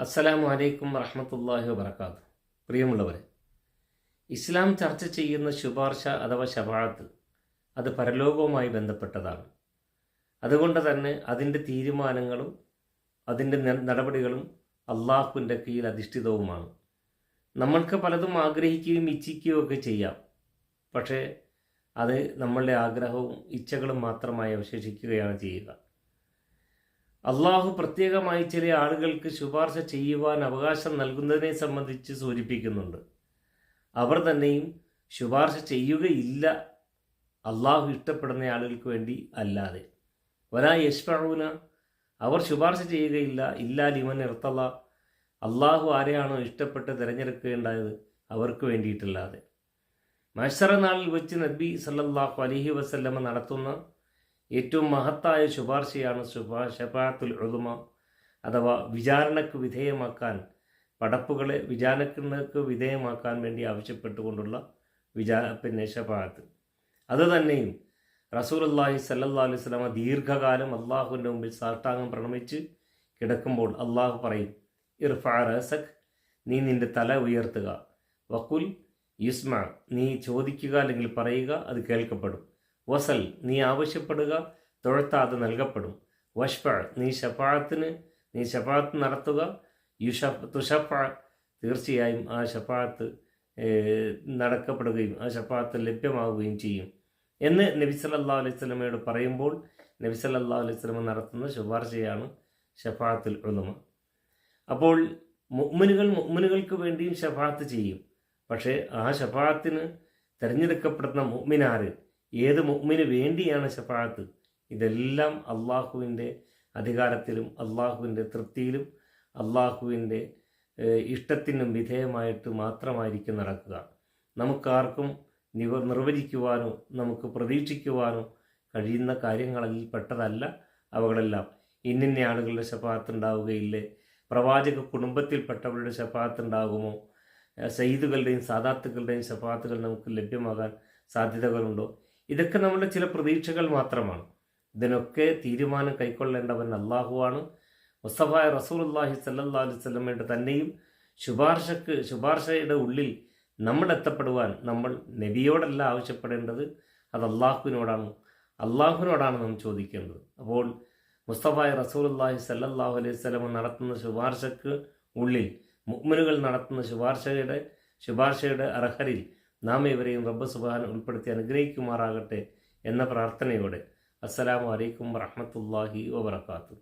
അസ്സലാമു അലൈക്കും വറഹ്മത്തുള്ളാഹി വബറകാതുഹു. പ്രിയമുള്ളവരെ, ഇസ്ലാം ചർച്ച ചെയ്യുന്ന ശുപാർശ അഥവാ ശഫാഅത്ത് അത് പരലോകവുമായി ബന്ധപ്പെട്ടതാണ്. അതുകൊണ്ട് തന്നെ അതിൻ്റെ തീരുമാനങ്ങളും അതിൻ്റെ നടപടികളും അള്ളാഹുവിൻ്റെ കീഴിൽ അധിഷ്ഠിതവുമാണ്. നമ്മൾക്ക് പലതും ആഗ്രഹിക്കുകയും ഇച്ഛിക്കുകയും ഒക്കെ ചെയ്യാം. പക്ഷേ അത് നമ്മളുടെ ആഗ്രഹവും ഇച്ഛകളും മാത്രമായി അവശേഷിക്കുകയാണ് ചെയ്യുക. അള്ളാഹു പ്രത്യേകമായി ചില ആളുകൾക്ക് ശുപാർശ ചെയ്യുവാൻ അവകാശം നൽകുന്നതിനെ സംബന്ധിച്ച് സൂചിപ്പിക്കുന്നുണ്ട്. അവർ തന്നെയും ശുപാർശ ചെയ്യുകയില്ല അള്ളാഹു ഇഷ്ടപ്പെടുന്ന ആളുകൾക്ക് വേണ്ടി അല്ലാതെ. വലാ യശ്ഫഊന, അവർ ശുപാർശ ചെയ്യുകയില്ല ഇല്ലാ ലിമൻ ഇർത്തള, അള്ളാഹു ആരെയാണോ ഇഷ്ടപ്പെട്ട് തിരഞ്ഞെടുക്കേണ്ടത് അവർക്ക് വേണ്ടിയിട്ടല്ലാതെ. മഹ്ശറ നാളിൽ വെച്ച് നബി സല്ലല്ലാഹു അലൈഹി വസല്ലമ നടത്തുന്ന ഏറ്റവും മഹത്തായ ശുപാർശയാണ് ശഫാഅത്തുൽ ഉളുമ, അഥവാ വിചാരണയ്ക്ക് വിധേയമാക്കാൻ, പടപ്പുകളെ വിചാരണക്ക് വിധേയമാക്കാൻ വേണ്ടി ആവശ്യപ്പെട്ടുകൊണ്ടുള്ള ശഫാഅത്ത്. അതുതന്നെയും റസൂലുള്ളാഹി സ്വല്ലല്ലാഹു അലൈഹി വസല്ലമ ദീർഘകാലം അള്ളാഹുവിൻ്റെ മുമ്പിൽ സാഷ്ടാംഗം പ്രണമിച്ച് കിടക്കുമ്പോൾ അള്ളാഹു പറയും, ഇർഫഅ റഅസക്, നീ നിൻ്റെ തല ഉയർത്തുക, വഖുൽ യുസ്മ, നീ ചോദിക്കുക അല്ലെങ്കിൽ പറയുക, അത് കേൾക്കപ്പെടും, വസൽ, നീ ആവശ്യപ്പെടുക, തൊഴുത്താത് നൽകപ്പെടും, വഷ്ഫ, നീ ഷഫാഅത്ത് നടത്തുക, തുഷഫ, തീർച്ചയായും ആ ഷഫാഅത്ത് നടക്കപ്പെടുകയും ആ ഷഫാഅത്ത് ലഭ്യമാവുകയും ചെയ്യും എന്ന് നബി സല്ലല്ലാഹു അലൈഹി വസല്ലമയോട് പറയുമ്പോൾ നബി സല്ലല്ലാഹു അലൈഹി വസല്ലമ നടത്തുന്ന ശുപാർശയാണ് ശഫാഅത്തുൽ ഉളുമ. അപ്പോൾ മുഅ്മിനുകൾക്ക് വേണ്ടിയും ശഫാഅത്ത് ചെയ്യും. പക്ഷേ ആ ശഫാഅത്തിന് തിരഞ്ഞെടുക്കപ്പെടുന്ന മുഅ്മിനാര്, ഏത് മുഅ്മിന് വേണ്ടിയാണ് ശഫാഅത്ത്, ഇതെല്ലാം അള്ളാഹുവിൻ്റെ അധികാരത്തിലും അള്ളാഹുവിൻ്റെ തൃപ്തിയിലും അള്ളാഹുവിൻ്റെ ഇഷ്ടത്തിനും വിധേയമായിട്ട് മാത്രമായിരിക്കും നടക്കുക. നമുക്കാർക്കും നിർവചിക്കുവാനോ നമുക്ക് പ്രതീക്ഷിക്കുവാനോ കഴിയുന്ന കാര്യങ്ങളിൽ പെട്ടതല്ല അവകളെല്ലാം. ഇന്നിന്ന ആളുകളുടെ ശഫാഅത്ത് ഉണ്ടാവുകയില്ലേ, പ്രവാചക കുടുംബത്തിൽപ്പെട്ടവരുടെ ശഫാഅത്ത് ഉണ്ടാകുമോ, സയ്യിദുകളുടെയും സാദാത്തുകളുടെയും ശഫാഅത്തുകൾ നമുക്ക് ലഭ്യമാകാൻ സാധ്യതകളുണ്ടോ, ഇതൊക്കെ നമ്മുടെ ചില പ്രതീക്ഷകൾ മാത്രമാണ്. ഇതിനൊക്കെ തീരുമാനം കൈക്കൊള്ളേണ്ടവൻ അള്ളാഹുവാണ്. മുസ്തഫ റസൂലുള്ളാഹി സ്വല്ലല്ലാഹു അലൈഹി വസല്ലമയുടെ തന്നെയും ശുപാർശയുടെ ഉള്ളിൽ നമ്മൾ എത്തപ്പെടുവാൻ നമ്മൾ നബിയോടല്ല ആവശ്യപ്പെടേണ്ടത്, അത് അള്ളാഹുവിനോടാണ് നാം ചോദിക്കേണ്ടത്. അപ്പോൾ മുസ്തഫ റസൂലുള്ളാഹി സ്വല്ലല്ലാഹു അലൈഹി വസല്ലമ നടത്തുന്ന ശുപാർശക്ക് ഉള്ളിൽ മുഅ്മിനുകൾ നടത്തുന്ന ശുപാർശയുടെ അർഹരിൽ നാം ഇവരെയും റബ്ബ് സുബ്ഹാനഹു ഉൾപ്പെടുത്തി അനുഗ്രഹിക്കുമാറാകട്ടെ എന്ന പ്രാർത്ഥനയോടെ അസ്സലാമു അലൈക്കും വറഹ്മത്തുള്ളാഹി വബറകാതുഹു.